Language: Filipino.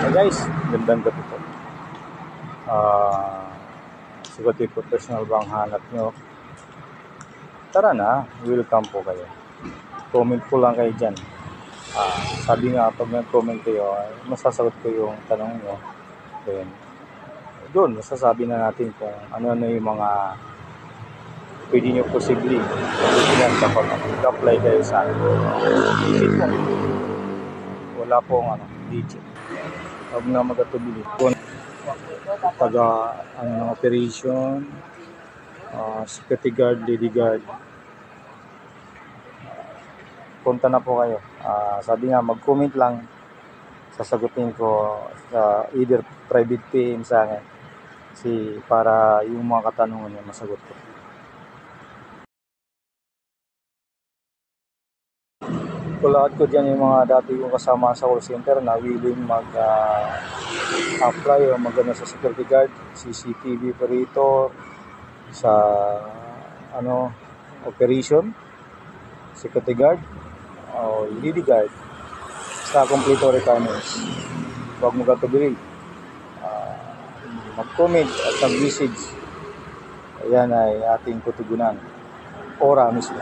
Hey guys, gandang gabi po. Sugat yung professional bang hanap nyo? Tara na, welcome po kayo. Comment po lang kayo dyan. Sabi nga, pag nag-comment kayo, masasagot ko yung tanong nyo. Then, doon, masasabi na natin kung ano-ano yung mga pwede nyo posibleng pagkikilan kapag mag-apply kayo sa digit po. Wala pong digit. Huwag na mag-atubili. Pag ng operation, security guard, lady guard, punta na po kayo. Sabi nga, mag-comment lang, sasagutin ko sa either private PM sa akin para yung mga katanungan niya masagot ko. Lahat ko dyan yung mga dati kong kasama sa call center na willing mag-apply o mag-ano sa security guard, CCTV operator, sa operation, security guard, o lady guard, sa complete requirements. Huwag mo gatubili. Mag-comment at mag-message. Ayan ay ating tutugunan. Ora mismo.